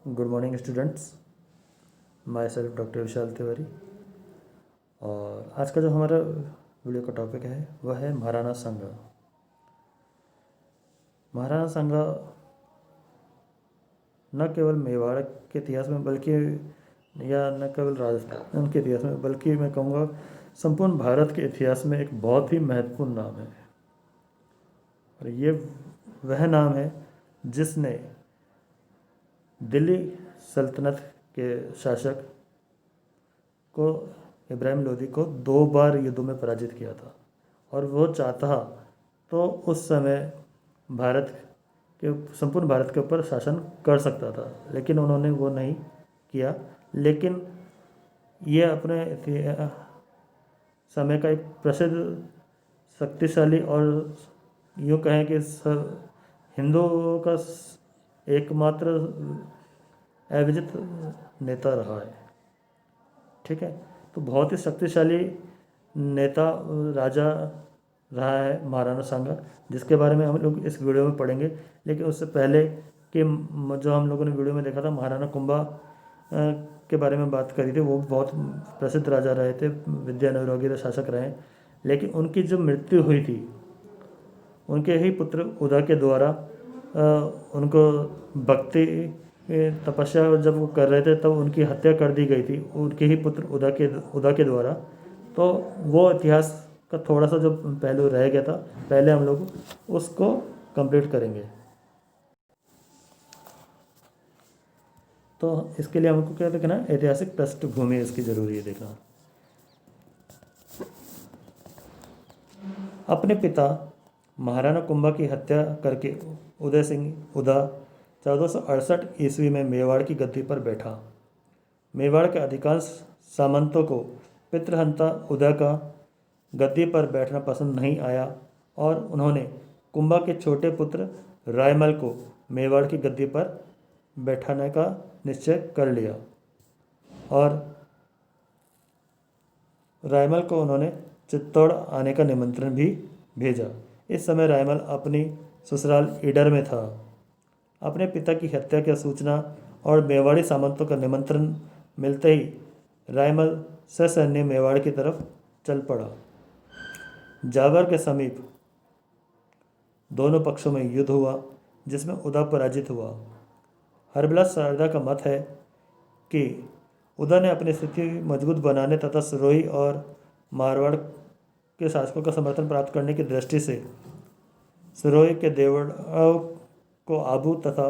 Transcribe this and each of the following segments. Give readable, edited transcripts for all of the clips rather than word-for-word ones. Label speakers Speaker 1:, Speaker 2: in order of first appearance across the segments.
Speaker 1: Good morning students. Myself doctor Vishal Tiwari. और आज का जो हमारा वीडियो का टॉपिक है वह है महाराणा सांगा। महाराणा सांगा न केवल मेवाड़ के इतिहास में बल्कि या न केवल राजस्थान के इतिहास में बल्कि मैं कहूँगा संपूर्ण भारत के इतिहास में एक बहुत ही महत्वपूर्ण नाम है। और ये वह नाम है जिसने दिल्ली सल्तनत के शासक को इब्राहिम लोदी को 2 बार युद्धों में पराजित किया था। और वो चाहता तो उस समय भारत के संपूर्ण भारत के ऊपर शासन कर सकता था, लेकिन उन्होंने वो नहीं किया। लेकिन ये अपने समय का एक प्रसिद्ध, शक्तिशाली और यूँ कहें कि हिंदुओं का एकमात्र अविजित नेता रहा है। ठीक है, तो बहुत ही शक्तिशाली नेता राजा रहा है महाराणा सांगा, जिसके बारे में हम लोग इस वीडियो में पढ़ेंगे। लेकिन उससे पहले कि जो हम लोगों ने वीडियो में देखा था महाराणा कुंभा के बारे में बात करी थी, वो बहुत प्रसिद्ध राजा रहे थे, विद्यानगर वगैरह शासक रहे। लेकिन उनकी जो मृत्यु हुई थी उनके ही पुत्र उदा के द्वारा उनको भक्ति तपस्या जब वो कर रहे थे तब उनकी हत्या कर दी गई थी, उनके ही पुत्र उदा के द्वारा। तो वो इतिहास का थोड़ा सा जो पहलू रह गया था, पहले हम लोग उसको कंप्लीट करेंगे। तो इसके लिए हमको क्या देखना है, ऐतिहासिक पृष्ठभूमि इसकी ज़रूरी है देखना। अपने पिता महाराणा कुंभा की हत्या करके उदय सिंह उदा 1468 ईस्वी में मेवाड़ की गद्दी पर बैठा। मेवाड़ के अधिकांश सामंतों को पितृहंता उदय का गद्दी पर बैठना पसंद नहीं आया और उन्होंने कुंभा के छोटे पुत्र रायमल को मेवाड़ की गद्दी पर बैठाने का निश्चय कर लिया। और रायमल को उन्होंने चित्तौड़ आने का निमंत्रण भी भेजा। इस समय रायमल अपनी ससुराल ईडर में था। अपने पिता की हत्या की सूचना और मेवाड़ी सामंतों का निमंत्रण मिलते ही रायमल ससैन्य मेवाड़ की तरफ चल पड़ा। जावर के समीप दोनों पक्षों में युद्ध हुआ, जिसमें उदा पराजित हुआ। हरबिलास शारदा का मत है कि उदा ने अपनी स्थिति मजबूत बनाने तथा सिरोही और मारवाड़ के शासकों का समर्थन प्राप्त करने की दृष्टि से सिरोही के देवड़ाओं को आबू तथा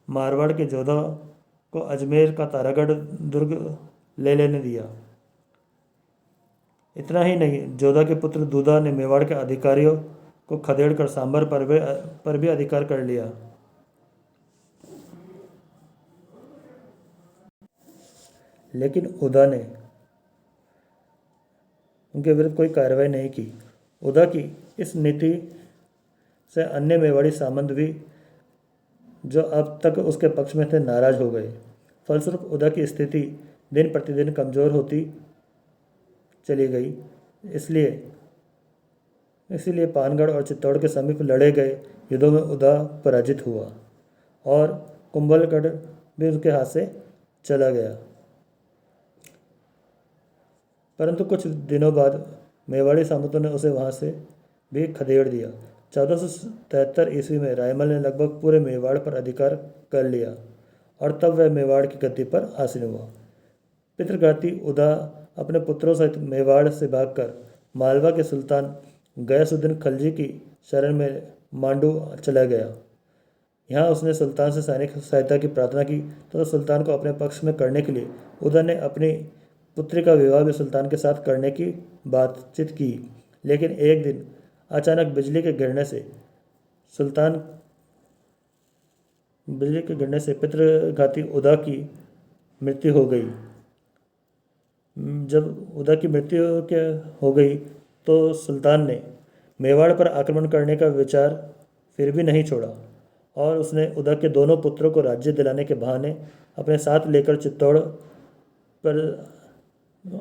Speaker 1: मारवाड़ के जोधा को अजमेर का तारागढ़ दुर्ग ले लेने दिया। इतना ही नहीं, जोधा के पुत्र दूधा ने मेवाड़ के अधिकारियों को खदेड़ कर सांबर पर भी अधिकार कर लिया। लेकिन उदा ने उनके विरुद्ध कोई कार्रवाई नहीं की। उदा की इस नीति से अन्य मेवाड़ी सामंत भी जो अब तक उसके पक्ष में थे नाराज हो गए। फलस्वरूप उदा की स्थिति दिन प्रतिदिन कमज़ोर होती चली गई। इसीलिए पानगढ़ और चित्तौड़ के समीप लड़े गए युद्धों में उदा पराजित हुआ और कुंभलगढ़ भी उसके हाथ से चला गया। परंतु कुछ दिनों बाद मेवाड़ी सामंतों ने उसे वहाँ से भी खदेड़ दिया। 1473 ईस्वी में रायमल ने लगभग पूरे मेवाड़ पर अधिकार कर लिया और तब वह मेवाड़ की गद्दी पर आसीन हुआ। पितृघाती उदा अपने पुत्रों सहित मेवाड़ से भागकर मालवा के सुल्तान गयासुद्दीन खलजी की शरण में मांडू चला गया। यहाँ उसने सुल्तान से सैनिक सहायता की प्रार्थना की तो सुल्तान को अपने पक्ष में करने के लिए उदा ने अपनी पुत्री का विवाह भी सुल्तान के साथ करने की बातचीत की। लेकिन एक दिन अचानक बिजली के गिरने से पितृघाती उदा की मृत्यु हो गई। जब उदा की मृत्यु हो गई तो सुल्तान ने मेवाड़ पर आक्रमण करने का विचार फिर भी नहीं छोड़ा और उसने उदा के दोनों पुत्रों को राज्य दिलाने के बहाने अपने साथ लेकर चित्तौड़ पर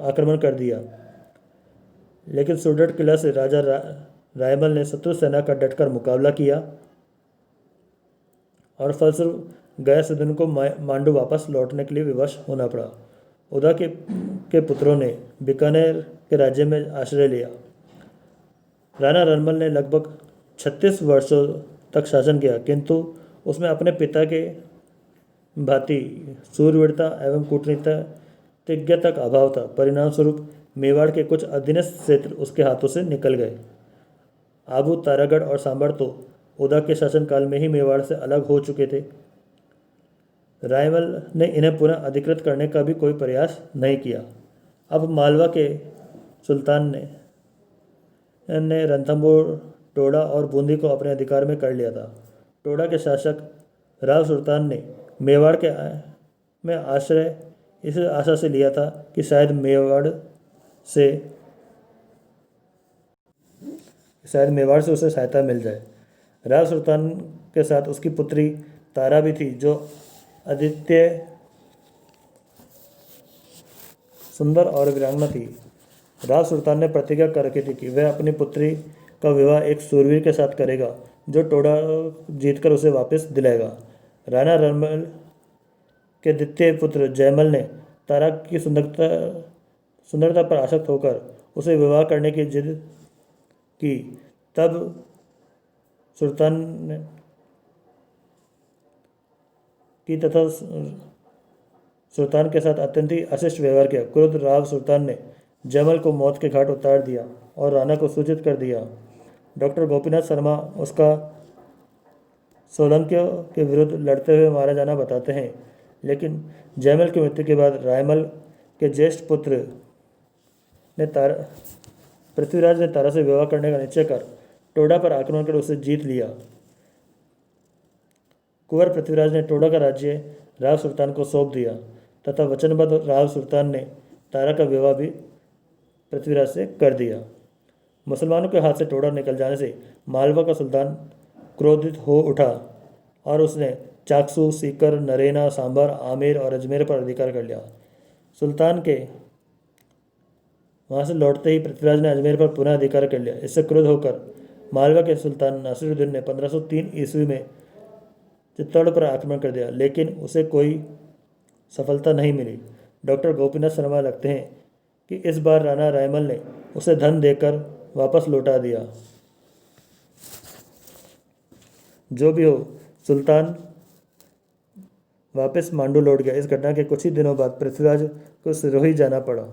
Speaker 1: आक्रमण कर दिया। लेकिन सुरडट किला से राजा रायमल ने शत्रु सेना का डटकर मुकाबला किया और फलस्वरूप गयासुद्दीन को मांडू वापस लौटने के लिए विवश होना पड़ा। उदा के पुत्रों ने बीकानेर के राज्य में आश्रय लिया। राणा रणमल ने लगभग 36 वर्षों तक शासन किया, किंतु उसमें अपने पिता के भांति सूरवीरता एवं कूटनीतिज्ञता का अभाव था। परिणाम स्वरूप मेवाड़ के कुछ अधीनस्थ क्षेत्र उसके हाथों से निकल गए। आबू, तारागढ़ और सांभर तो उदा के शासनकाल में ही मेवाड़ से अलग हो चुके थे। रायमल ने इन्हें पुनः अधिकृत करने का भी कोई प्रयास नहीं किया। अब मालवा के सुल्तान ने रणथंभौर, टोडा और बूंदी को अपने अधिकार में कर लिया था। टोडा के शासक राव सुल्तान ने मेवाड़ में आश्रय इस आशा से लिया था कि शायद मेवाड़ से उसे सहायता मिल जाए। राव सुल्तान के साथ उसकी पुत्री तारा भी थी, जो अद्वितीय सुंदर और वीरांगना थी। राव सुल्तान ने प्रतिज्ञा कर रखी थी कि वह अपनी पुत्री का विवाह एक सूरवीर के साथ करेगा, जो टोडा जीतकर उसे वापस दिलाएगा। राणा रणमल के द्वितीय पुत्र जयमल ने तारा की सुंदरता पर आसक्त होकर उसे विवाह करने की जिद की। तब सुल्तान के साथ अत्यंत ही अशिष्ट व्यवहार किया। क्रुद्ध राव सुल्तान ने जयमल को मौत के घाट उतार दिया और राणा को सूचित कर दिया। डॉक्टर गोपीनाथ शर्मा उसका सोलंकियों के विरुद्ध लड़ते हुए मारा जाना बताते हैं, लेकिन जयमल की मृत्यु के बाद रायमल के ज्येष्ठ पुत्र पृथ्वीराज ने तारा से विवाह करने का निश्चय कर टोडा पर आक्रमण कर उसे जीत लिया। कुंवर पृथ्वीराज ने टोडा का राज्य राव सुल्तान को सौंप दिया तथा वचनबद्ध राव सुल्तान ने तारा का विवाह भी पृथ्वीराज से कर दिया। मुसलमानों के हाथ से टोडा निकल जाने से मालवा का सुल्तान क्रोधित हो उठा और उसने चाकसू, सीकर, नरेना, सांभर, आमेर और अजमेर पर अधिकार कर लिया। सुल्तान के वहाँ से लौटते ही पृथ्वीराज ने अजमेर पर पुनः अधिकार कर लिया। इससे क्रुद्ध होकर मालवा के सुल्तान नासिरुद्दीन ने 1503 ईस्वी में चित्तौड़ पर आक्रमण कर दिया, लेकिन उसे कोई सफलता नहीं मिली। डॉक्टर गोपीनाथ शर्मा लगते हैं कि इस बार राणा रायमल ने उसे धन देकर वापस लौटा दिया। जो भी हो, सुल्तान वापस मांडू लौट गया। इस घटना के कुछ ही दिनों बाद पृथ्वीराज को सिरोही जाना पड़ा।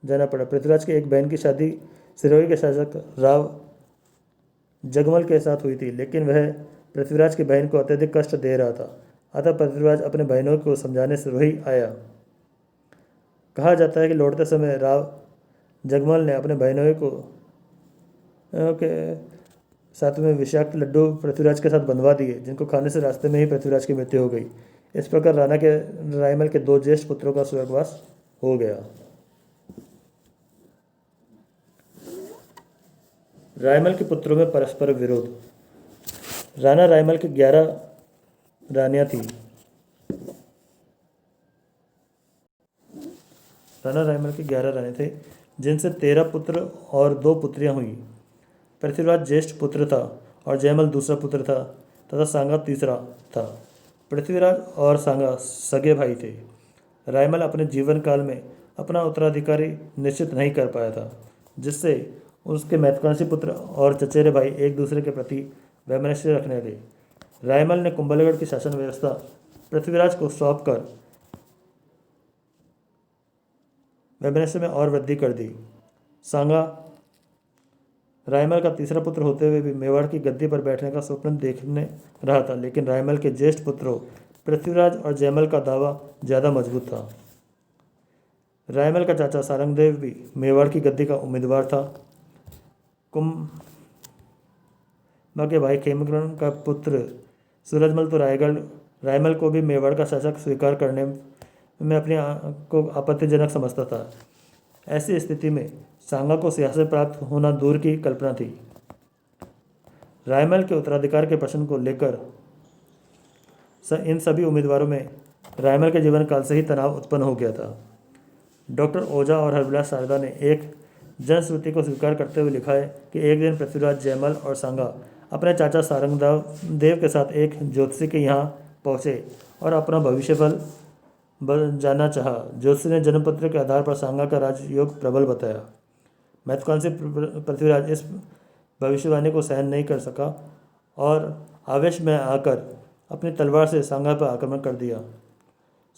Speaker 1: पृथ्वीराज की एक बहन की शादी सिरोही के शासक राव जगमल के साथ हुई थी, लेकिन वह पृथ्वीराज की बहन को अत्यधिक कष्ट दे रहा था। अतः पृथ्वीराज अपने बहनों को समझाने सिरोही आया। कहा जाता है कि लौटते समय राव जगमल ने अपने बहनों के साथ में विषाक्त लड्डू पृथ्वीराज के साथ बंधवा दिए, जिनको खाने से रास्ते में ही पृथ्वीराज की मृत्यु हो गई। इस प्रकार रायमल के 2 ज्येष्ठ पुत्रों का स्वर्गवास हो गया। रायमल के पुत्रों में परस्पर विरोध। राणा रायमल की 11 रानियां थीं। राणा रायमल के 11 रानी थे, जिनसे 13 पुत्र और 2 पुत्रियां हुई। पृथ्वीराज ज्येष्ठ पुत्र था और जयमल दूसरा पुत्र था तथा सांगा तीसरा था। पृथ्वीराज और सांगा सगे भाई थे। रायमल अपने जीवन काल में अपना उत्तराधिकारी निश्चित नहीं कर पाया था, जिससे उसके महत्वाकांक्षी पुत्र और चचेरे भाई एक दूसरे के प्रति वैमनस्य रखने लगे। रायमल ने कुंभलगढ़ की शासन व्यवस्था पृथ्वीराज को सौंपकर वैमनस्य में और वृद्धि कर दी। सांगा रायमल का तीसरा पुत्र होते हुए भी मेवाड़ की गद्दी पर बैठने का स्वप्न देखने रहा था, लेकिन रायमल के ज्येष्ठ पुत्रों पृथ्वीराज और जयमल का दावा ज़्यादा मजबूत था। रायमल का चाचा सारंगदेव भी मेवाड़ की गद्दी का उम्मीदवार था। कुंभा के भाई खेमकरण का पुत्र सूरजमल तो रायमल को भी मेवाड़ का शासक स्वीकार करने में अपने को आपत्तिजनक समझता था। ऐसी स्थिति में सांगा को सियासत प्राप्त होना दूर की कल्पना थी। रायमल के उत्तराधिकार के प्रश्न को लेकर इन सभी उम्मीदवारों में रायमल के जीवन काल से ही तनाव उत्पन्न हो गया था। डॉक्टर ओझा और हरविलास शारदा ने एक जनश्रुति को स्वीकार करते हुए लिखा है कि एक दिन पृथ्वीराज, जयमल और सांगा अपने चाचा सारंग देव के साथ एक ज्योतिषी के यहाँ पहुँचे और अपना भविष्य जानना चाहा। ज्योतिषी ने जन्मपत्र के आधार पर सांगा का राजयोग प्रबल बताया। महत्वाकांक्षी पृथ्वीराज इस भविष्यवाणी को सहन नहीं कर सका और आवेश में आकर अपनी तलवार से सांगा पर आक्रमण कर दिया।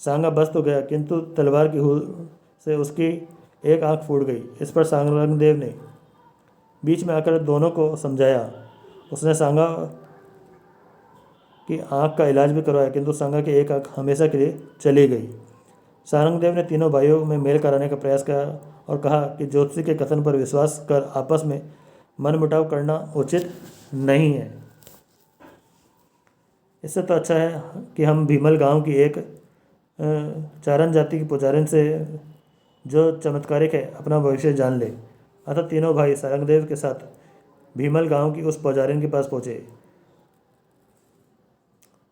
Speaker 1: सांगा बच तो गया, किंतु तलवार की हुल से उसकी एक आंख फूट गई। इस पर सारंगदेव ने बीच में आकर दोनों को समझाया। उसने सांगा की आंख का इलाज भी करवाया, किंतु सांगा की एक आंख हमेशा के लिए चली गई। सारंगदेव ने तीनों भाइयों में मेल कराने का प्रयास किया और कहा कि ज्योतिषी के कथन पर विश्वास कर आपस में मनमुटाव करना उचित नहीं है। इससे तो अच्छा है कि हम भीमल गांव की एक चारण जाति की पुजारिन से जो चमत्कारिक है अपना भविष्य जान ले। अतः तीनों भाई सारंगदेव के साथ भीमल गांव की उस पुजारिन के पास पहुँचे।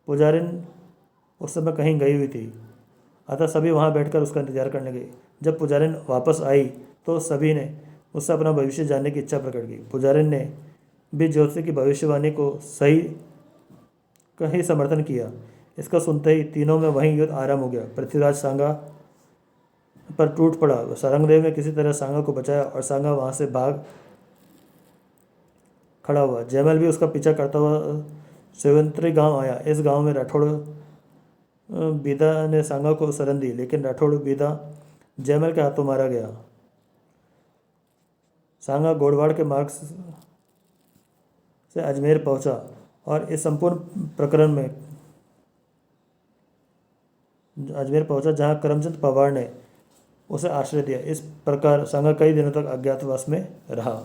Speaker 1: पुजारिन उस समय कहीं गई हुई थी, अतः सभी वहां बैठकर उसका इंतजार करने लगे। जब पुजारिन वापस आई तो सभी ने उससे अपना भविष्य जानने की इच्छा प्रकट की। पुजारिन ने भी ज्योतिषी की भविष्यवाणी को सही कहीं समर्थन किया। इसका सुनते ही तीनों में वहीं युद्ध आरंभ हो गया। पृथ्वीराज सांगा पर टूट पड़ा। सारंगदेव ने किसी तरह सांगा को बचाया और सांगा वहां से भाग खड़ा हुआ। जयमल भी उसका पीछा करता हुआ सेवंतरी गांव आया। इस गांव में राठौड़ बीदा ने सांगा को शरण दी, लेकिन राठौड़ बीदा जयमल के हाथों मारा गया। सांगा घोड़वाड़ के मार्ग से अजमेर पहुंचा और इस संपूर्ण प्रकरण में अजमेर पहुंचा, जहां करमचंद पवार ने उसे आश्रय दिया। इस प्रकार सांगा कई दिनों तक अज्ञातवास में रहा।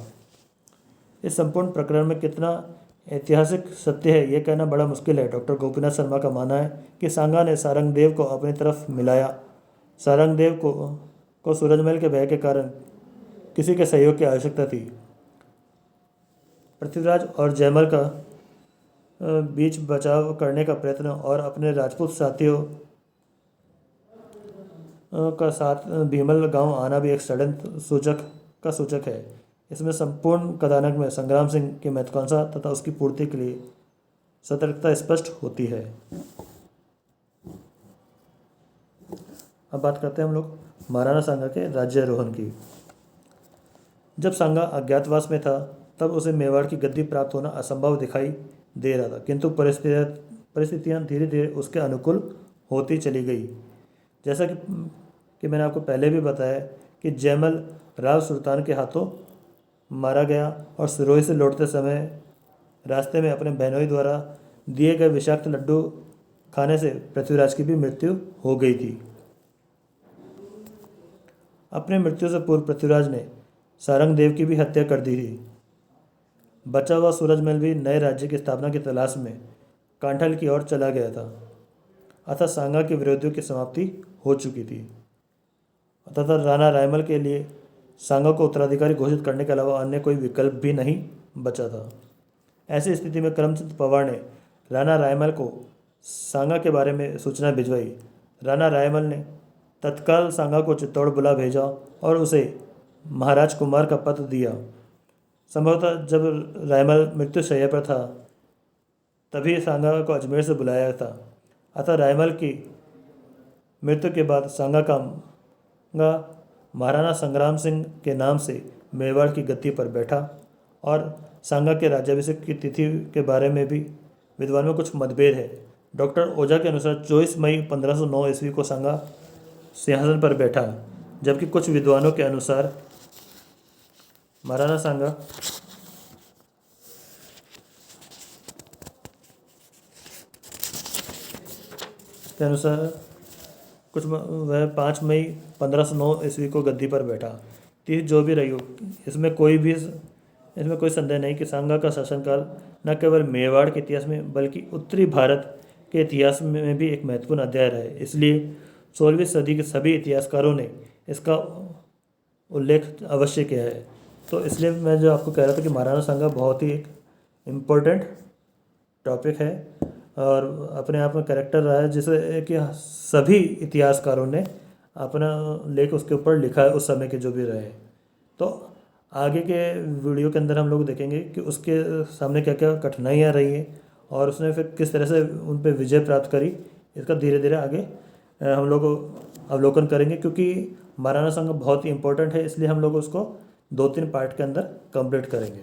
Speaker 1: इस संपूर्ण प्रकरण में कितना ऐतिहासिक सत्य है यह कहना बड़ा मुश्किल है। डॉक्टर गोपीनाथ शर्मा का मानना है कि सांगा ने सारंगदेव को अपनी तरफ मिलाया। सारंगदेव को सूरजमल के भय के कारण किसी के सहयोग की आवश्यकता थी। पृथ्वीराज और जयमल का बीच बचाव करने का प्रयत्न और अपने राजपूत साथियों का साथ भीमल गांव आना भी एक षड्यंत्र सूचक है। इसमें संपूर्ण कथानक में संग्राम सिंह की महत्वाकांक्षा तथा उसकी पूर्ति के लिए सतर्कता स्पष्ट होती है। अब बात करते हैं हम लोग महाराणा सांगा के राज्यारोहण की। जब सांगा अज्ञातवास में था तब उसे मेवाड़ की गद्दी प्राप्त होना असंभव दिखाई दे रहा था, किंतु परिस्थितियां धीरे धीरे उसके अनुकूल होती चली गई। जैसा कि मैंने आपको पहले भी बताया कि जयमल राव सुल्तान के हाथों मारा गया और सिरोही से लौटते समय रास्ते में अपने बहनोई द्वारा दिए गए विषाक्त लड्डू खाने से पृथ्वीराज की भी मृत्यु हो गई थी। अपनी मृत्यु से पूर्व पृथ्वीराज ने सारंगदेव की भी हत्या कर दी थी। बचा हुआ सूरजमल भी नए राज्य की स्थापना की तलाश में कांठल की ओर चला गया था। अतः सांगा के विरोधियों की समाप्ति हो चुकी थी तथा राणा रायमल के लिए सांगा को उत्तराधिकारी घोषित करने के अलावा अन्य कोई विकल्प भी नहीं बचा था। ऐसी स्थिति में करमचंद पवार ने राणा रायमल को सांगा के बारे में सूचना भिजवाई। राणा रायमल ने तत्काल सांगा को चित्तौड़ बुला भेजा और उसे महाराज कुमार का पत्र दिया। संभवतः जब रायमल मृत्युशैया पर था तभी सांगा को अजमेर से बुलाया था। अतः रायमल की मृत्यु के बाद सांगा महाराणा संग्राम सिंह के नाम से मेवाड़ की गद्दी पर बैठा और सांगा के राज्याभिषेक की तिथि के बारे में भी विद्वान में कुछ मतभेद है। डॉक्टर ओझा के अनुसार 24 मई 1509 ईस्वी को सांगा सिंहासन पर बैठा, जबकि कुछ विद्वानों के अनुसार महाराणा सांगा के अनुसार वह 5 मई 1509 ईस्वी को गद्दी पर बैठा। तीज जो भी रही हो, इसमें कोई संदेह नहीं कि सांगा का शासनकाल न केवल मेवाड़ के इतिहास में बल्कि उत्तरी भारत के इतिहास में भी एक महत्वपूर्ण अध्याय रहा है। इसलिए 16वीं सदी के सभी इतिहासकारों ने इसका उल्लेख अवश्य किया है। तो इसलिए मैं जो आपको कह रहा था कि महाराणा सांगा बहुत ही एक इम्पोर्टेंट टॉपिक है और अपने आप में कैरेक्टर रहा है जिसे कि सभी इतिहासकारों ने अपना लेख उसके ऊपर लिखा है, उस समय के जो भी रहे। तो आगे के वीडियो के अंदर हम लोग देखेंगे कि उसके सामने क्या क्या कठिनाइयाँ रही हैं और उसने फिर किस तरह से उन पे विजय प्राप्त करी। इसका धीरे धीरे आगे हम लोग अवलोकन करेंगे, क्योंकि महाराणा संघ बहुत ही इम्पोर्टेंट है, इसलिए हम लोग उसको 2-3 पार्ट के अंदर कंप्लीट करेंगे।